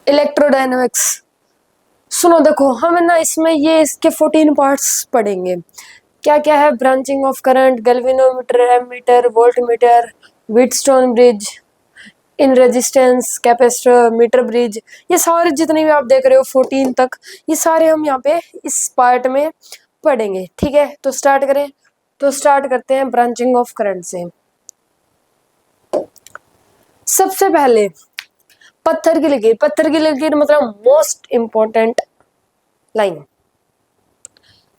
Electrodynamics. सुनो देखो, हम है ना इसमें ये इसके 14 पार्ट्स पढ़ेंगे। क्या क्या है? Branching of current, galvanometer, ammeter, voltmeter, Wheatstone bridge, इन रेजिस्टेंस, कैपेसिटर, मीटर ब्रिज, ये सारे जितने भी आप देख रहे हो 14 तक, ये सारे हम यहाँ पे इस पार्ट में पढ़ेंगे। ठीक है, तो स्टार्ट करें। तो स्टार्ट करते हैं ब्रांचिंग ऑफ करंट से। सबसे पहले पत्थर की लकीर। पत्थर की लकीर मतलब मोस्ट इंपॉर्टेंट लाइन।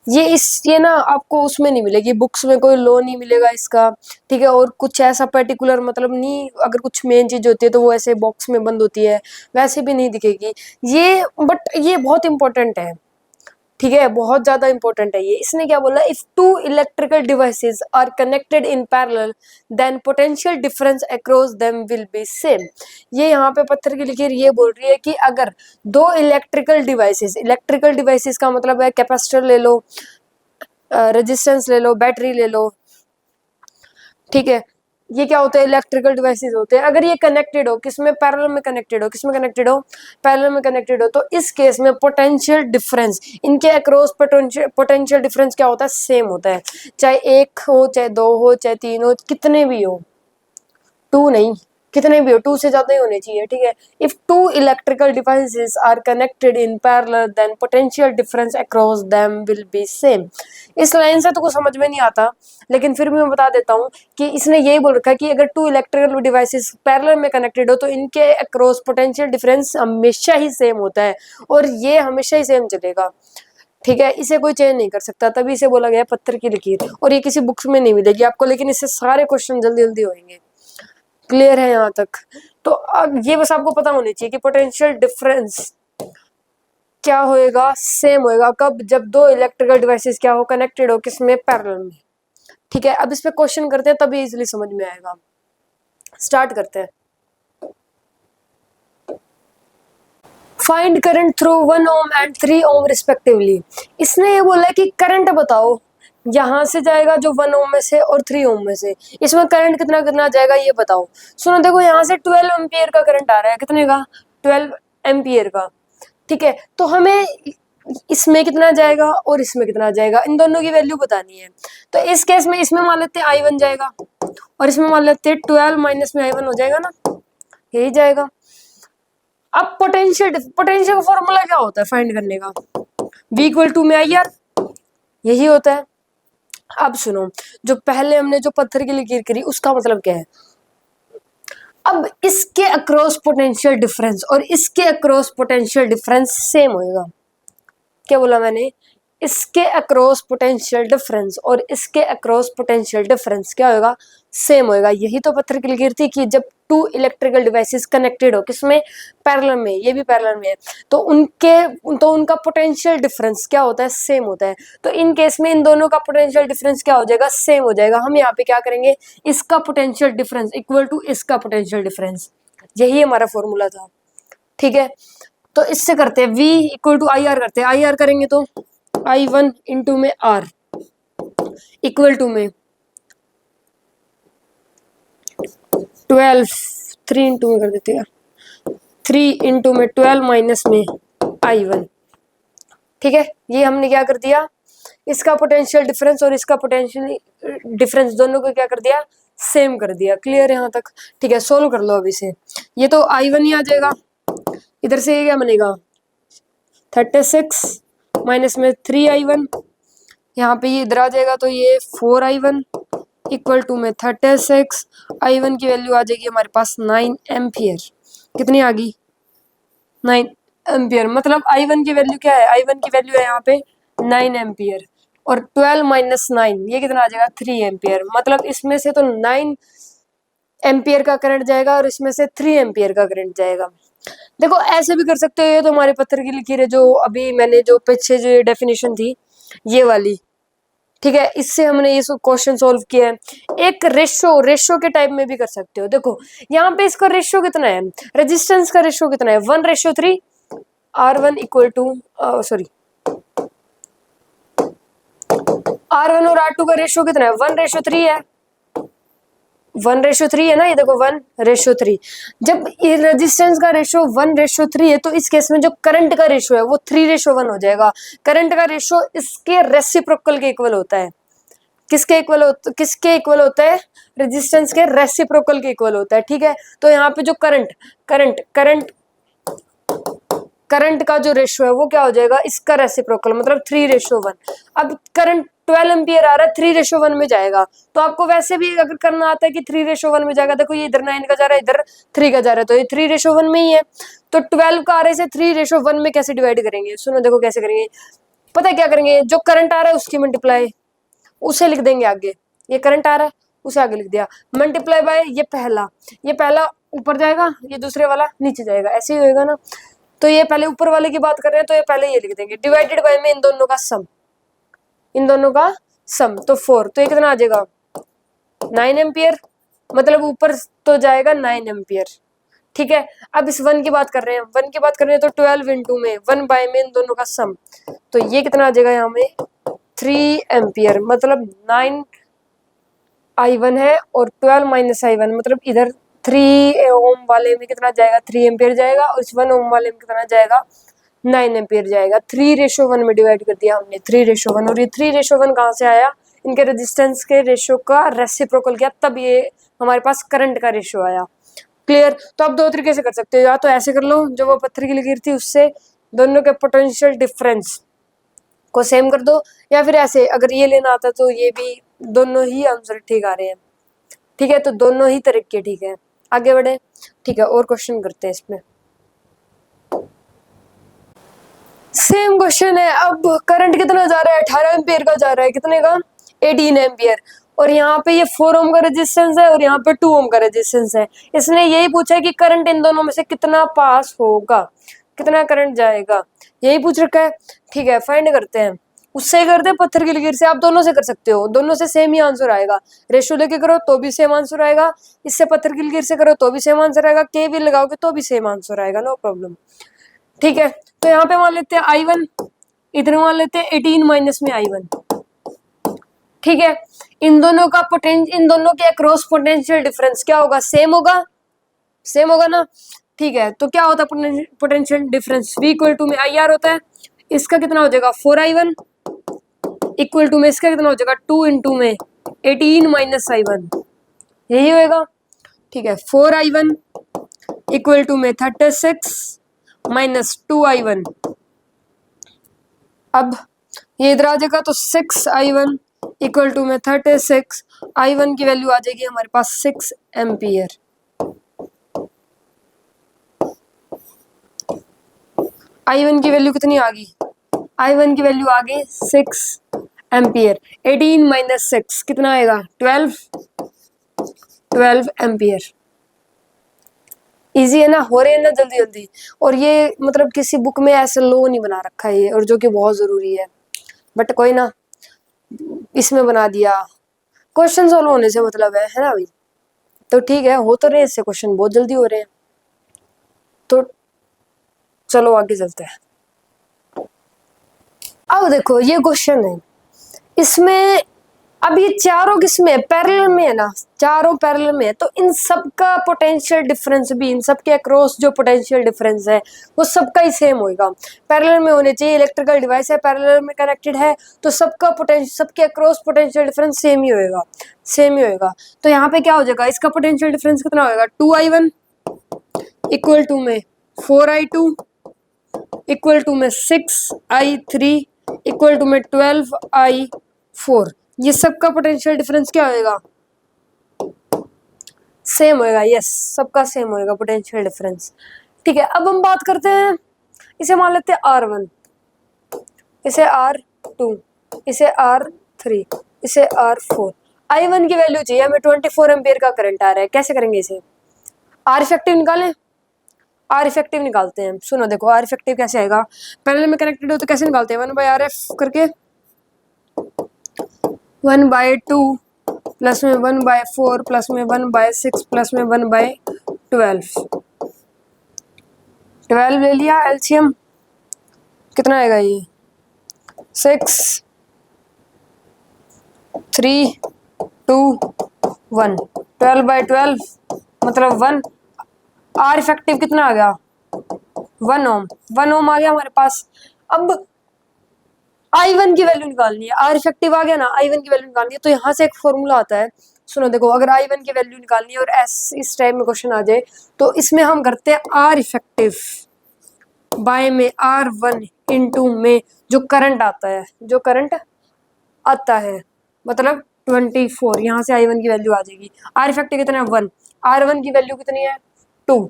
ये ना आपको उसमें नहीं मिलेगी, बुक्स में कोई लॉ नहीं मिलेगा इसका। ठीक है, और कुछ ऐसा पर्टिकुलर मतलब नहीं, अगर कुछ मेन चीज होती है तो वो ऐसे बॉक्स में बंद होती है, वैसे भी नहीं दिखेगी ये। बट ये बहुत इंपॉर्टेंट है। ठीक है, बहुत ज्यादा इंपॉर्टेंट है ये। इसने क्या बोला? If two electrical devices are connected in parallel then potential difference across them will be same. ये यहाँ पे पत्थर की लकीर ये बोल रही है कि अगर दो इलेक्ट्रिकल डिवाइसेस का मतलब है कैपेसिटर ले लो, रेजिस्टेंस ले लो, बैटरी ले लो। ठीक है, ये क्या होते हैं? इलेक्ट्रिकल डिवाइसेस होते हैं। अगर ये कनेक्टेड हो, किसमें? पैरेलल में कनेक्टेड हो। किसमें कनेक्टेड हो? पैरेलल में कनेक्टेड हो। तो इस केस में पोटेंशियल डिफरेंस इनके अक्रॉस पोटेंशियल डिफरेंस क्या होता है? सेम होता है। चाहे एक हो, चाहे दो हो, चाहे तीन हो, कितने भी हो, टू नहीं, कितने भी हो, टू से ज्यादा ही होने चाहिए। ठीक है, if two electrical devices are connected in parallel then potential difference across them will be same. इस लाइन से तो कुछ समझ में नहीं आता, लेकिन फिर भी मैं बता देता हूँ कि इसने यही बोल रखा है कि अगर टू इलेक्ट्रिकल डिवाइसेस पैरेलल में कनेक्टेड हो तो इनके अक्रॉस पोटेंशियल डिफरेंस हमेशा ही सेम होता है, और ये हमेशा ही सेम चलेगा। ठीक है, इसे कोई चेंज नहीं कर सकता, तभी इसे बोला गया पत्थर की लकीर। और ये किसी बुक्स में नहीं मिलेगी आपको, लेकिन इससे सारे क्वेश्चन जल्दी जल्दी होंगे। क्लियर है यहाँ तक? तो अब ये बस आपको पता होनी चाहिए कि पोटेंशियल डिफरेंस क्या होएगा? सेम होएगा। कब? जब दो इलेक्ट्रिकल डिवाइसेस क्या हो? कनेक्टेड हो। किसमें? पैरेलल में। ठीक है, अब इस पे क्वेश्चन करते हैं तभी इजीली समझ में आएगा। स्टार्ट करते हैं। Find current through 1 ohm and 3 ohm respectively. इसने ये बोला है कि करंट बताओ, यहां से जाएगा जो 1 ओम में से और 3 ओम में से, इसमें करंट कितना कितना जाएगा ये बताओ। सुनो देखो, यहाँ से 12 एम्पियर का करंट आ रहा है। कितने का? 12 एम्पियर का। ठीक है, तो हमें इसमें कितना जाएगा और इसमें कितना जाएगा, इन दोनों की वैल्यू बतानी है। तो इस केस में इसमें मान लेते हैं I1 जाएगा, और इसमें मान लेते हैं 12 माइनस में I1 हो जाएगा ना, यही जाएगा। अब पोटेंशियल का फॉर्मूला क्या होता है फाइंड करने का? V इक्वल टू में IR, यही होता है। अब सुनो, जो पहले हमने जो पत्थर की लकीर करी उसका मतलब क्या है? अब इसके अक्रॉस पोटेंशियल डिफरेंस और इसके अक्रॉस पोटेंशियल डिफरेंस सेम होएगा। क्या बोला मैंने? इसके अक्रॉस पोटेंशियल डिफरेंस और इसके अक्रॉस पोटेंशियल डिफरेंस क्या होगा? सेम होएगा। यही तो पत्थर की लकीर थी कि जब टू इलेक्ट्रिकल डिवाइसेस कनेक्टेड हो, किसमें? पैरेलल में। ये भी पैरेलल में है, तो उनका पोटेंशियल डिफरेंस क्या होता है? सेम होता है। तो इन केस में इन दोनों का पोटेंशियल डिफरेंस क्या हो जाएगा? सेम हो जाएगा। हम यहाँ पे क्या करेंगे? इसका पोटेंशियल डिफरेंस इक्वल टू इसका पोटेंशियल डिफरेंस, यही हमारा फॉर्मूला था। ठीक है, तो इससे करते हैं V equal to I R करते हैं। आई आर करेंगे तो I1 इंटू में R इक्वल टू में 12, 3 इंटू में कर देते हैं, 3 इंटू में 12 माइनस में I1। ठीक है, ये हमने क्या कर दिया? इसका पोटेंशियल डिफरेंस और इसका पोटेंशियल डिफरेंस दोनों को क्या कर दिया? सेम कर दिया। क्लियर है यहाँ तक? ठीक है, सोल्व कर लो अभी से। ये तो I1 ही आ जाएगा, इधर से ये क्या बनेगा? 36 माइनस में 3I1, यहाँ पे ये इधर आ जाएगा तो ये 4I1 इक्वल टू में 36। I1 की वैल्यू आ जाएगी हमारे पास 9 एम्पियर। कितनी आ गई? 9 एम्पियर। मतलब I1 की वैल्यू क्या है? I1 की वैल्यू है यहाँ पे 9 एम्पियर, और 12 माइनस 9 ये कितना आ जाएगा? 3 एम्पियर। मतलब इसमें से तो 9 एम्पियर का करंट जाएगा और इसमें से 3 एम्पियर का करंट जाएगा। देखो ऐसे भी कर सकते हो, ये तो हमारे पत्थर की लकीर है जो अभी मैंने जो पीछे जो डेफिनेशन थी ये वाली। ठीक है, इससे हमने ये क्वेश्चन सोल्व किया है। एक रेशो के टाइप में भी कर सकते हो। देखो यहाँ पे इसका रेशो कितना है, रेजिस्टेंस का रेशो कितना है? 1:3। R1 equal to sorry R1 और R2 का रेशो कितना है? 1:3 है। 1:3 है ना, ये देखो 1:3। जब ये रेजिस्टेंस का रेशो 1:3 है तो इस केस में जो करंट का रेशो है वो 3:1 हो जाएगा। करंट का रेशो इसके रेसिप्रोकल के इक्वल होता है। किसके इक्वल होता है? रेजिस्टेंस के रेसिप्रोकल के इक्वल होता है। ठीक है, तो यहाँ पे जो करंट का जो रेशो है वो क्या हो जाएगा? इसका रेसिप्रोकल, मतलब 3:1। अब करंट 12 एम्पियर आ रहा है, 3:1 में जाएगा। तो आपको वैसे भी अगर करना आता है कि 3:1 में जाएगा, देखो ये इधर 9 का जा रहा है, इधर 3 का जा रहा है, तो ये 3:1 में ही है। तो 12 का आ रहा है, इसे 3:1 में कैसे डिवाइड करेंगे? सुनो देखो कैसे करेंगे। पता है क्या करेंगे? जो करंट आ रहा है उसकी मल्टीप्लाई, उसे लिख देंगे आगे। ये करंट आ रहा है उसे आगे लिख दिया, मल्टीप्लाई बाय ये पहला ऊपर जाएगा, ये दूसरे वाला नीचे जाएगा, ऐसे ही होएगा ना। तो ये पहले ऊपर वाले की बात कर रहे हैं तो ये पहले ये लिख देंगे, डिवाइडेड बाय में इन दोनों का सम, तो 4। तो ये कितना आ जाएगा? 9 एम्पियर, मतलब ऊपर तो जाएगा 9 एम्पियर। ठीक है, अब इस 1 की बात कर रहे हैं, तो 12 इंटू में 1 बाय में इन दोनों का सम, तो ये कितना आ जाएगा यहाँ में? 3 एम्पियर, मतलब 9 I1 है और 12 माइनस I1, मतलब इधर 3 ओम वाले में कितना जाएगा? 3 एम्पियर जाएगा, और इस 1 ओम वाले में कितना जाएगा? 9 एम्पियर जाएगा। 3:1 में डिवाइड कर दिया हमने, 3:1। और ये 3:1 कहाँ से आया? इनके रेजिस्टेंस के रेशियो का रेसिप्रोकल किया, तब ये हमारे पास करंट का रेशियो आया। क्लियर? तो आप दो तरीके से कर सकते हो, या तो ऐसे कर लो जो वो पत्थर की लकीर थी उससे दोनों के पोटेंशियल डिफरेंस को सेम कर दो, या फिर ऐसे अगर ये लेना आता तो ये भी, दोनों ही आंसर ठीक आ रहे हैं। ठीक है, तो दोनों ही तरीके ठीक है। आगे बढ़े। ठीक है, और क्वेश्चन करते हैं इसमें। सेम क्वेश्चन है। अब करंट कितना जा रहा है? 18 एम्पियर का जा रहा है। कितने का? 18 एम्पियर। और यहाँ पे ये 4 ओम का रेजिस्टेंस है और यहाँ पे 2 ओम का रेजिस्टेंस है। इसने यही पूछा है कि करंट इन दोनों में से कितना पास होगा, कितना करंट जाएगा, यही पूछ रखा है। ठीक है, फाइंड करते हैं। उससे करते हैं पत्थर की लकीर से, आप दोनों से कर सकते हो, दोनों से सेम ही आंसर आएगा। रेशो लेके करो तो भी सेम आंसर आएगा, इससे पत्थर की लकीर से करो तो भी सेम आंसर आएगा, के भी लगाओगे तो भी सेम आंसर आएगा, नो प्रॉब्लम। ठीक है, तो यहाँ पे मान लेते हैं I1, इधर मान लेते हैं 18 माइनस में I1। ठीक है, इन दोनों के अक्रॉस पोटेंशियल डिफरेंस क्या होगा? सेम होगा ना। ठीक है, तो क्या होता है potential difference? V equal to में IR होता है। इसका कितना हो जाएगा? 4I1 इक्वल टू में इसका कितना हो जाएगा? 2 इंटू में 18 माइनस I1, यही होएगा। ठीक है, 4I1 इक्वल टू में 36 माइनस 2I1। अब ये इधर आ जाएगा तो 6I1 इक्वल टू में 36। I1 की वैल्यू आ जाएगी हमारे पास 6 एम्पियर। I1 की वैल्यू कितनी आ गई? I1 की वैल्यू आ गई 6 एम्पियर। 18 माइनस 6 कितना आएगा? 12 एम्पियर। इजी है ना, हो रहे हैं ना जल्दी जल्दी। और ये मतलब किसी बुक में ऐसे लो नहीं बना रखा है ये, और जो कि बहुत जरूरी है, बट कोई ना, इसमें बना दिया। क्वेश्चन सॉल्व होने से मतलब है ना भाई। तो ठीक है, हो तो रहे इससे क्वेश्चन, बहुत जल्दी हो रहे हैं। तो चलो आगे चलते हैं। अब देखो ये क्वेश्चन है, इसमें अब ये चारों किसमें है? पैरेलल में है ना, चारों पैरेलल में है, तो इन सब का पोटेंशियल डिफरेंस भी, इन सब के अक्रॉस जो पोटेंशियल डिफरेंस है वो सबका ही सेम होगा। पैरेलल में होने चाहिए, इलेक्ट्रिकल डिवाइस है, पैरेलल में कनेक्टेड है, तो सबका पोटेंशियल, सबके अक्रॉस पोटेंशियल डिफरेंस सेम ही होएगा। तो यहाँ पे क्या हो जाएगा? इसका पोटेंशियल डिफरेंस कितना होगा? 2I1 इक्वल टू में 4I2 इक्वल टू में 6I3 इक्वल टू में 12I4। ये सबका पोटेंशियल डिफरेंस क्या होएगा? सेम होएगा। यस, सबका सेम होएगा पोटेंशियल डिफरेंस। ठीक है, अब हम बात करते हैं, इसे मान लेते हैं R1, इसे R2, इसे R3, इसे R4। I1 की वैल्यू चाहिए हमें, 24 एम्पियर का करंट आ रहा है। कैसे करेंगे इसे? R इफेक्टिव निकालें। R इफेक्टिव निकालते हैं। सुनो देखो, R इफेक्टिव कैसे आएगा? पैरेलल में कनेक्टेड हो तो कैसे निकालते हैं? 1/RF करके, 1/2 प्लस में 1/4 प्लस में 1/6 प्लस में 1/12। 12 ले लिया एलसीएम, कितना आएगा ये? 6 3 2 1। 12/12 मतलब 1। आर इफेक्टिव कितना आ गया 1 ओम। 1 ओम आ गया हमारे पास। अब I1 की वैल्यू निकालनी है। आर इफेक्टिव आ गया ना, I1 की वैल्यू निकालनी है। तो यहाँ से एक फॉर्मूला आता है, सुनो देखो, अगर I1 की वैल्यू निकालनी है और इस टाइप में क्वेश्चन आ जाए तो इसमें हम करते हैं आर इफेक्टिव बाय में R1 इंटू में जो करंट आता है, जो करंट आता है मतलब 24। यहाँ से I1 की वैल्यू आ जाएगी। आर इफेक्टिव कितना है 1, R1 की वैल्यू कितनी है 2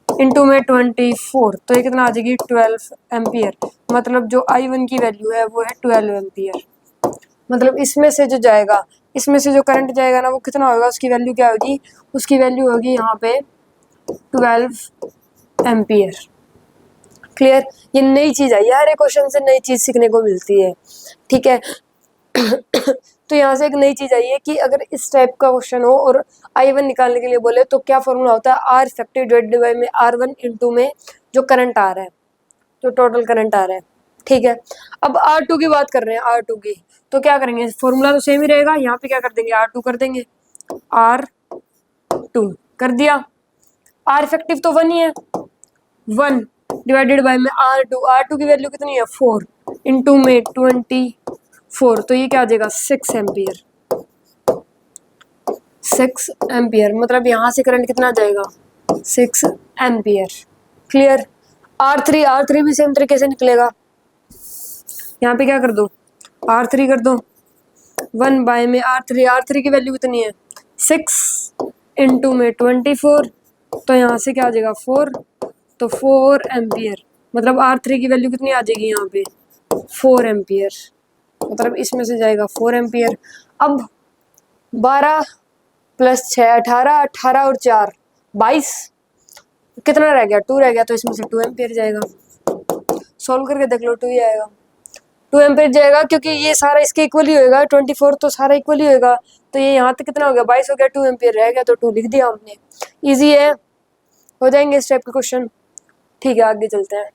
इंटू में 24, तो ये कितना आ जाएगी 12 एम्पियर। मतलब जो I1 की वैल्यू है वो है 12 एम्पियर। मतलब इसमें से जो जाएगा, इसमें से जो करंट जाएगा ना वो कितना होगा, उसकी वैल्यू क्या होगी, उसकी वैल्यू होगी यहाँ पे 12 एम्पियर। क्लियर। ये नई चीज आई है, हर एक क्वेश्चन से नई चीज सीखने को मिलती है, ठीक है। तो यहाँ से एक नई चीज आई है कि अगर इस टाइप का क्वेश्चन हो और I1 निकालने के लिए बोले तो क्या फॉर्मूला होता है, आर इफेक्टिव डिवाइडेड बाय में R1 इंटू में जो करंट आ रहा है, जो टोटल करंट आ रहा है, ठीक है। अब R2 की बात कर रहे हैं, R2 की, तो क्या करेंगे, फॉर्मूला तो सेम ही रहेगा। यहाँ पे क्या कर देंगे, R2 कर देंगे, R2 कर दिया। आर इफेक्टिव तो 1 ही है, 1 डिवाइडेड बाय में R2 की वैल्यू कितनी है 4 इंटू में 24, तो ये क्या आ जाएगा 6 एम्पियर। 6 एम्पियर मतलब यहाँ से करंट कितना आ जाएगा 6 एम्पियर। क्लियर। R3 भी सेम तरीके से निकलेगा। यहाँ पे क्या कर दो, R3 कर दो, 1 बाय में R3 की वैल्यू कितनी है 6 इंटू में 24, तो यहाँ से क्या आ जाएगा 4, तो 4 एम्पियर। मतलब R3 की वैल्यू कितनी आ जाएगी यहाँ पे 4 एम्पियर। मतलब इसमें से जाएगा 4 एम्पियर। अब 12 प्लस 6 18, 18 और 4 22, कितना रह गया 2 रह गया, तो इसमें से 2 एम्पियर जाएगा। सोल्व करके देख लो 2 ही आएगा, 2 एम्पियर जाएगा, क्योंकि ये सारा इसके इक्वल ही होएगा, 24 तो सारा इक्वल ही होएगा। तो ये यहाँ तक कितना हो गया 22 हो गया, 2 एम्पियर रह गया, तो 2 लिख दिया हमने। इजी है, हो जाएंगे इस टाइप के क्वेश्चन। ठीक है, आगे चलते हैं।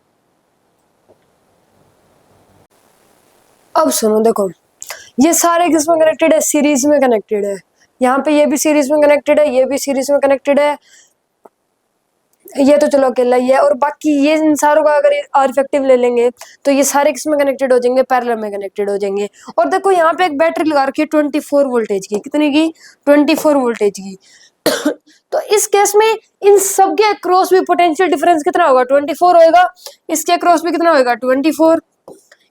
अब सुनो देखो, ये सारे किसमें कनेक्टेड है, सीरीज में कनेक्टेड है। यहाँ पे ये भी सीरीज में कनेक्टेड है, ये भी सीरीज में कनेक्टेड है, ये तो चलो अकेला ही है। और बाकी ये इन सारों का अगर आर इफेक्टिव ले लेंगे तो ये सारे किसमें कनेक्टेड हो जाएंगे, पैरेलल में कनेक्टेड हो जाएंगे। और देखो यहाँ पे एक बैटरी लगा रखी है 24 वोल्टेज की, कितने की 24 वोल्टेज की। तो इस केस में इन सब के अक्रॉस भी पोटेंशियल डिफरेंस कितना होगा 24 होएगा, इसके अक्रॉस भी कितना होएगा 24,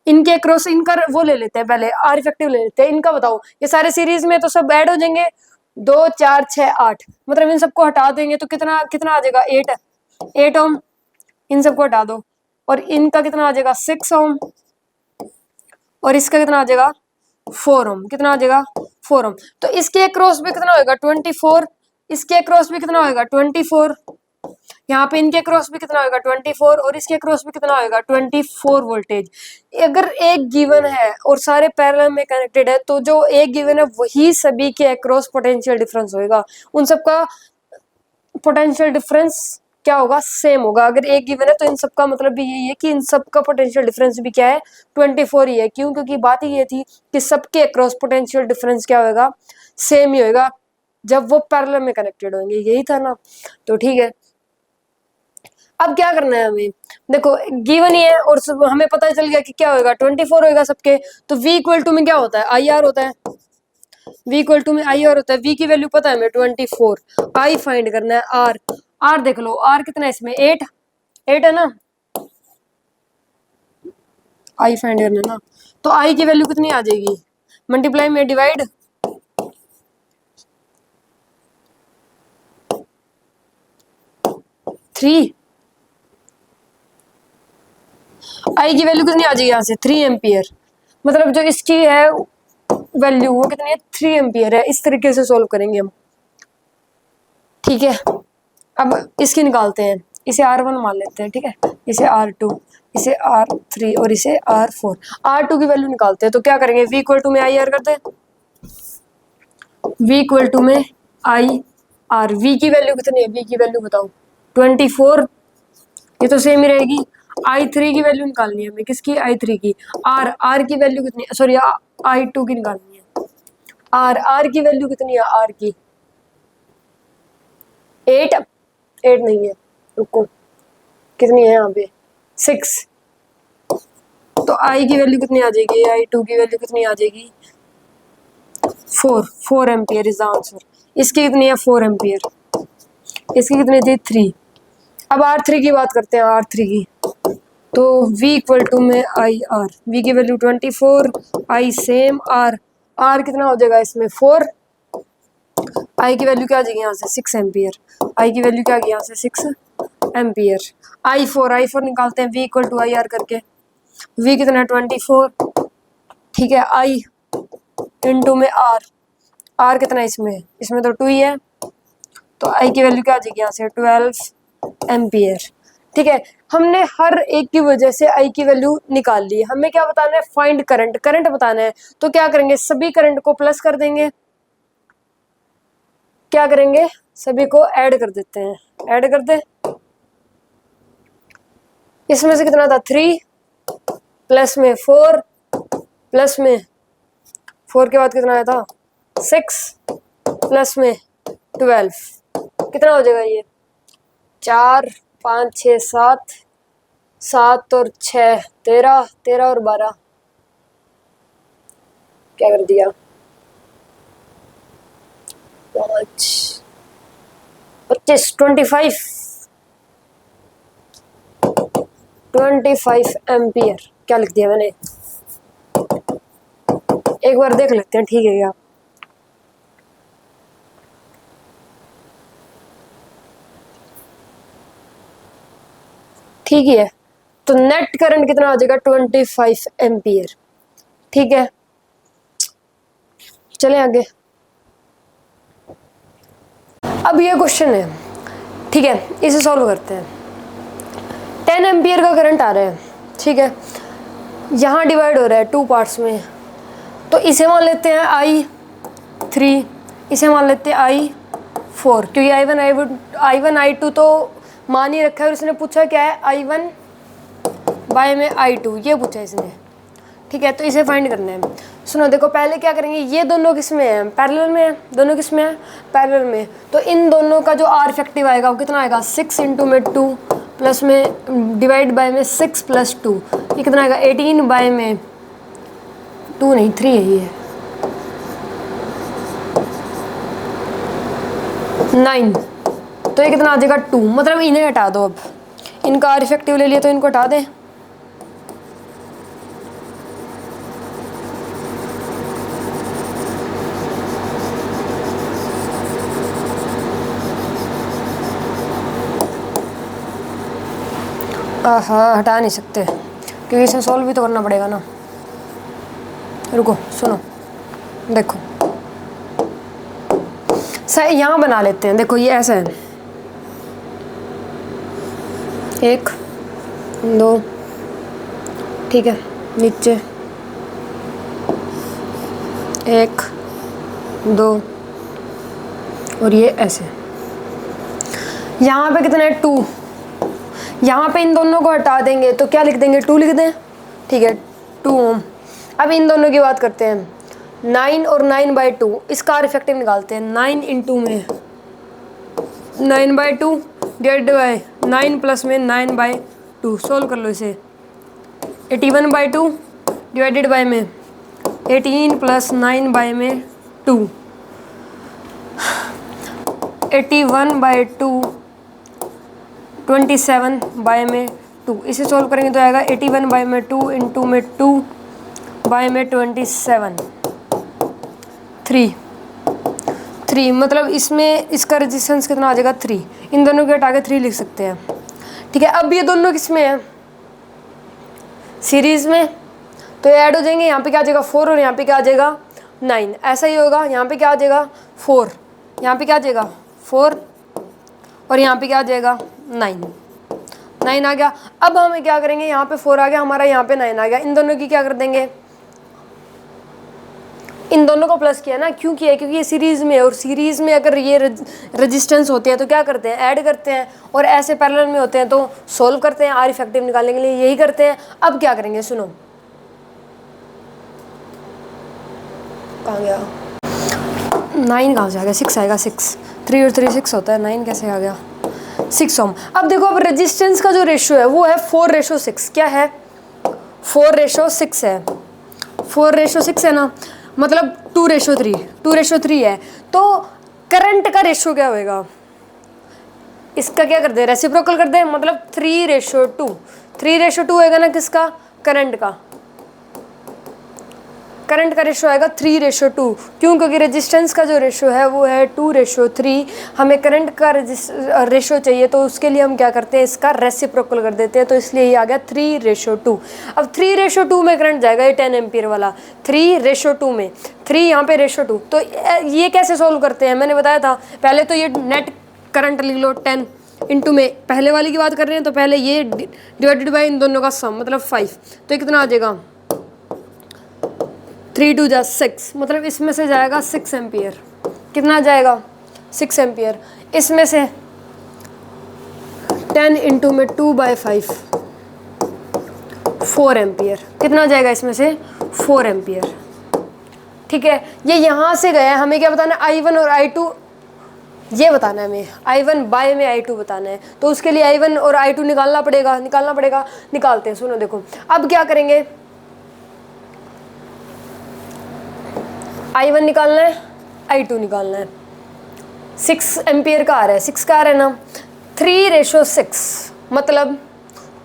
इनके अक्रॉस इनका वो ले लेते हैं, पहले आर इफेक्टिव ले लेते हैं। इनका बताओ, ये सारे सीरीज में तो सब ऐड हो जाएंगे, 2 4 6 8, मतलब इन सबको हटा देंगे तो कितना कितना आ जाएगा 8 ओम। इन सबको हटा दो और इनका कितना आ जाएगा 6 ओम, और इसका कितना आ जाएगा 4 ओम। कितना आ जाएगा 4 ओम। तो इसके अक्रॉस भी कितना होगा 24, इसके अक्रॉस भी कितना होगा 24, यहाँ पे इनके क्रॉस भी कितना होगा 24, और इसके क्रॉस भी कितना होगा 24 वोल्टेज। अगर एक गिवन है और सारे पैरेलल में कनेक्टेड है तो जो एक गिवन है वही सभी के अक्रॉस पोटेंशियल डिफरेंस होगा, उन सबका पोटेंशियल डिफरेंस क्या होगा सेम होगा। अगर एक गिवन है तो इन सबका मतलब भी यही है कि इन सबका पोटेंशियल डिफरेंस भी क्या है 24 ही है। क्यों, क्योंकि बात ये थी कि सबके अक्रॉस पोटेंशियल डिफरेंस क्या होगा सेम ही होगा जब वो पैरेलल में कनेक्टेड होंगे, यही था ना। तो ठीक है, अब क्या करना है हमें, देखो गिवन ही है और हमें पता चल गया कि क्या होगा 24 होगा सबके। तो V इक्वल टू में क्या होता है आई आर होता है, V इक्वल टू में आई आर होता है। V की वैल्यू पता है हमें 24, I फाइंड करना है R देख लो R कितना है इसमें 8 है ना, I फाइंड करना है ना। तो I की वैल्यू कितनी आ जाएगी, मल्टीप्लाई में डिवाइड 3, आई की वैल्यू कितनी आ जाएगी यहाँ से 3 एम्पियर। मतलब जो इसकी है वैल्यू वो कितनी है 3 एम्पियर है। इस तरीके से सोल्व करेंगे हम, ठीक है। अब इसकी निकालते हैं, इसे R1 मान लेते हैं, ठीक है, इसे R2, इसे R3 और इसे R4। R2 की वैल्यू निकालते हैं, तो क्या करेंगे V इक्वल टू में आई आर करते हैं, V इक्वल टू में आई आर। V की वैल्यू कितनी है, V की वैल्यू बताओ 24, ये तो सेम ही रहेगी। I3 की वैल्यू निकालनी है हमें, किसकी I3 की, R की वैल्यू कितनी है, सॉरी I2 की निकालनी है। R की वैल्यू कितनी है R की 8, 8 नहीं है, रुको, कितनी है यहाँ पे 6, तो आई की वैल्यू कितनी आ जाएगी, I2 की वैल्यू कितनी आ जाएगी 4 एम्पियर इज द आंसर। इसकी कितनी है 4 एम्पियर, इसकी कितनी थी 3। अब R3 की बात करते हैं, R3 की, तो V इक्वल टू में आई आर, V की वैल्यू 24, I सेम, R कितना हो जाएगा इसमें 4, I की वैल्यू क्या आ जाएगी यहाँ से 6 एम्पियर, I की वैल्यू क्या आ गई यहाँ से 6 एम्पियर। I4 निकालते हैं V equal to I R करके, V कितना है 24, ठीक है, I इंटू में R कितना है इसमें तो 2 ही है, तो I की वैल्यू क्या आ जाएगी यहाँ से 12 एम्पियर। ठीक है, हमने हर एक की वजह से I की वैल्यू निकाल ली। हमें क्या बताना है, फाइंड करंट बताना है। तो क्या करेंगे, सभी करंट को प्लस कर देंगे, क्या करेंगे सभी को ऐड कर देते हैं, ऐड कर दे। इसमें से कितना था 3 प्लस में 4 प्लस में 4 के बाद कितना आया था 6 प्लस में 12, कितना हो जाएगा ये 4 5 6 7, 7 और 6 13, 13 और 12 क्या कर दिया 5 25, 25 एम्पियर। क्या लिख दिया मैंने, एक बार देख लेते हैं, ठीक है क्या। ठीक ही है, तो नेट करंट कितना आ जाएगा 25 एम्पियर। ठीक है, चले आगे। अब ये क्वेश्चन है, ठीक है, इसे सॉल्व करते हैं। 10 एम्पियर का करंट आ रहा है, ठीक है, यहाँ डिवाइड हो रहा है 2 पार्ट्स में, तो इसे मान लेते हैं I3, इसे मान लेते हैं I4, क्योंकि I1 I2 तो मान ही रखा है, और इसने पूछा क्या है I1 बाय में I2, ये पूछा इसने। ठीक है, तो इसे फाइंड करना है। सुनो देखो, पहले क्या करेंगे, ये दोनों किस में है, पैरेलल में है, दोनों किस में है, पैरेलल में, तो इन दोनों का जो R इफेक्टिव आएगा वो कितना आएगा 6 इंटू में 2 प्लस में डिवाइड बाय में 6 प्लस 2, ये कितना आएगा 18 बाय में 2 नहीं 3 है ये 9, तो ये कितना आ जाएगा 2। मतलब इन्हें हटा दो, अब इनका R इफेक्टिव ले लिया तो इनको हटा दें। हाँ, हटा नहीं सकते क्योंकि इसे सॉल्व भी तो करना पड़ेगा ना। रुको सुनो, देखो सही यहाँ बना लेते हैं। देखो ये ऐसा है, 1 2, ठीक है, नीचे 1 2, और ये ऐसे। यहाँ पे कितना है 2, यहाँ पे इन दोनों को हटा देंगे तो क्या लिख देंगे 2 लिख दें, ठीक है 2 ओम। अब इन दोनों की बात करते हैं, 9 और 9/2, इसका R इफेक्टिव निकालते हैं। 9 इंटू में 9/2 डिवाइड बाय 9 प्लस में 9/2, सोल्व कर लो इसे। 81/2 डिवाइडेड बाय में 18 प्लस 9 बाय में 2, 81/2 27 बाय में 2, इसे सोल्व करेंगे तो आएगा 81 बाय में 2 इंटू में 2 बाय में 27, 3, मतलब इसमें इसका रेजिस्टेंस कितना आ जाएगा 3। इन दोनों के हटा के 3 लिख सकते हैं। ठीक है, अब ये दोनों किस में है, सीरीज में, तो ऐड हो जाएंगे। यहाँ पे क्या आ जाएगा 4 और यहाँ पे क्या आ जाएगा 9, ऐसा ही होगा। यहाँ पे क्या आ जाएगा 4, यहाँ पे क्या आ जाएगा 4, और यहाँ पे क्या आ जाएगा 9 आ गया। अब हमें क्या करेंगे, यहाँ पे 4 आ गया हमारा, यहाँ पे 9 आ गया, इन दोनों की क्या कर देंगे, इन दोनों को प्लस किया ना, क्यों किया, क्योंकि ये सीरीज में है, और सीरीज में अगर ये रेजिस्टेंस होते हैं तो क्या करते हैं ऐड करते हैं, और ऐसे पैरेलल में होते हैं तो सोल्व करते हैं। R इफेक्टिव निकालने के लिए यही करते हैं। अब क्या करेंगे, सुनो कहाँ गया, 9 कहाँ से आ गया, 6 आएगा, 6, 3 और 3 6 होता है, 9 कैसे आ गया, 6 ओम। अब देखो, अब रेजिस्टेंस का जो रेशियो है वो है 4:6, क्या है, 4:6 है, 4:6 है ना, मतलब 2:3, 2:3 है। तो करंट का रेशियो क्या होएगा, इसका क्या कर दे, रेसिप्रोकल कर दे, मतलब 3:2, 3:2 होएगा ना किसका, करंट का, करंट का रेशियो आएगा 3:2, क्यों, क्योंकि रेजिस्टेंस का जो रेशियो है वो है 2:3, हमें करंट का रेशियो चाहिए, तो उसके लिए हम क्या करते हैं, इसका रेसिप्रोकल कर देते हैं, तो इसलिए ये आ गया 3:2। अब 3:2 में करंट जाएगा, ये 10 एम्पियर वाला, 3:2 में, 3 यहाँ पे रेशियो 2, तो ये कैसे सोल्व करते हैं, मैंने बताया था पहले, तो ये नेट करंट लिख लो 10 इंटू में, पहले वाली की बात कर रहे हैं तो पहले ये डिवाइडेड बाई इन दोनों का सम, मतलब 5, तो ये कितना आ जाएगा, 3 2 जा 6, मतलब इसमें से जाएगा 6 एम्पियर, कितना जाएगा, 6 एम्पियर, इसमें से 10 इंटू में 2/5, 4 एम्पियर, कितना जाएगा इसमें से, 4 एम्पियर, ठीक है। ये यहाँ से गया, हमें क्या बताना है, I1 और I2 ये बताना है, हमें I1 बाय में I2 बताना है, तो उसके लिए I1 और I2 निकालना पड़ेगा, निकालते हैं, सुनो देखो, अब क्या करेंगे, I1 निकालना है, I2 निकालना है, 6 एम्पियर का आ रहा है, 6 का आ रहा है ना, 3:6 मतलब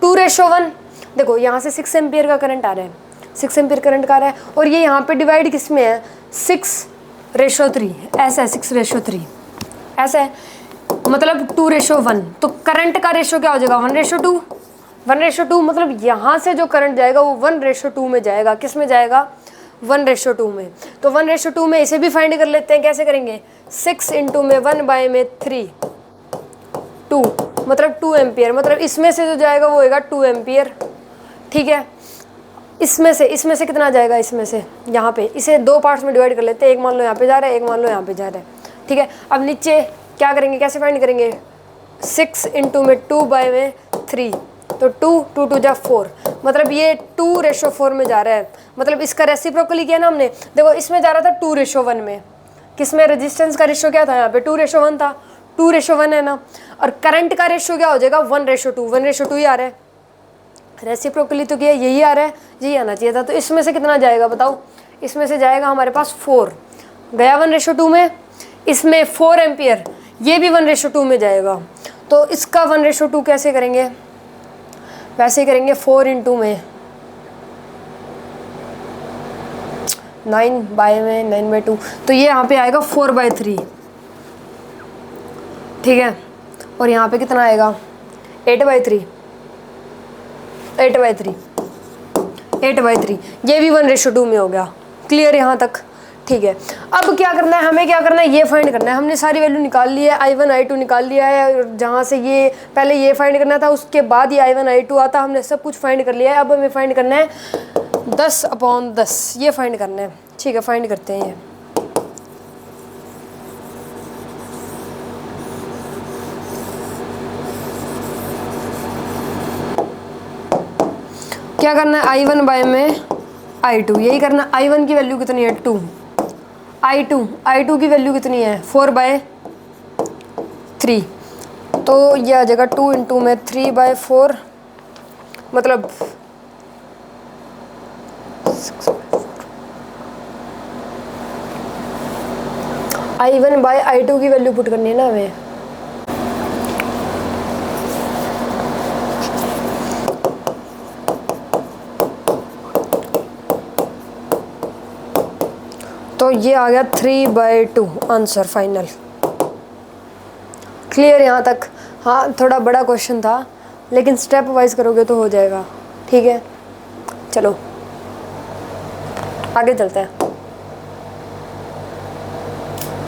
2:1, देखो यहाँ से 6 एम्पियर का करंट आ रहा है, 6 एम्पियर करंट का आ रहा है, और ये यहाँ पे डिवाइड किस में है, 6:3, ऐसा है, 6:3 ऐसा है, मतलब 2:1, तो करंट का रेशियो क्या हो जाएगा, 1:2, 1:2, मतलब यहाँ से जो करंट जाएगा वो 1:2 में जाएगा, किस में जाएगा, 1:2 में, तो 1:2 में इसे भी फाइंड कर लेते हैं, कैसे करेंगे, 6 इंटू में 1/3, 2, मतलब 2 एम्पियर, मतलब इसमें से जो जाएगा वो होएगा 2 एम्पियर, ठीक है। इसमें से कितना जाएगा, इसमें से यहाँ पे, इसे 2 पार्ट्स में डिवाइड कर लेते हैं, एक मान लो यहाँ पे जा रहा है, एक मान लो यहाँ पे जा रहा है, ठीक है। अब नीचे क्या करेंगे, कैसे फाइंड करेंगे, 6 इंटू में 2/3, तो 2 2 जा 4, मतलब ये 2:4 में जा रहा है, मतलब इसका रेसिप्रोकली किया ना हमने, देखो इसमें जा रहा था 2:1 में, किसमें, रेजिस्टेंस का रेशियो क्या था यहाँ पे, 2:1 था, 2:1 है ना, और करंट का रेशियो क्या हो जाएगा, 1:2, 1:2 ही आ रहा है, रेसिप्रोकली तो किया, यही आ रहा है, यही आना चाहिए था, तो इसमें से कितना जाएगा बताओ, इसमें से जाएगा हमारे पास 4, गया 1:2 में, इसमें 4 एम्पियर, ये भी 1:2 में जाएगा, तो इसका 1:2 कैसे करेंगे, वैसे ही करेंगे, 4 इंटू में 9/2, तो ये यहाँ पे आएगा 4/3, ठीक है, और यहाँ पे कितना आएगा, 8/3, 8/3, ये भी 1:2 में हो गया, क्लियर यहाँ तक, ठीक है। अब क्या करना है, हमें क्या करना है, ये फाइंड करना है, हमने सारी वैल्यू निकाल ली है, I1 I2 निकाल लिया है, और जहाँ से ये पहले ये फाइंड करना था, उसके बाद ये I1 I2 आता, हमने सब कुछ फाइंड कर लिया है, अब हमें फाइंड करना है 10/10, ये फाइंड करना है, ठीक है, फाइंड करते हैं ये, क्या करना है, I1 बाय में I2, यही करना, I1 की वैल्यू कितनी है, 2, I2 की वैल्यू कितनी है, 4/3, तो यह आ जाएगा 2 इंटू में 3/4, मतलब I1 बाय I2 की वैल्यू पुट करनी है ना हमें, तो ये आ गया 3/2 आंसर फाइनल, क्लियर यहाँ तक। हाँ थोड़ा बड़ा क्वेश्चन था, लेकिन स्टेप वाइज करोगे तो हो जाएगा, ठीक है। चलो आगे चलते हैं।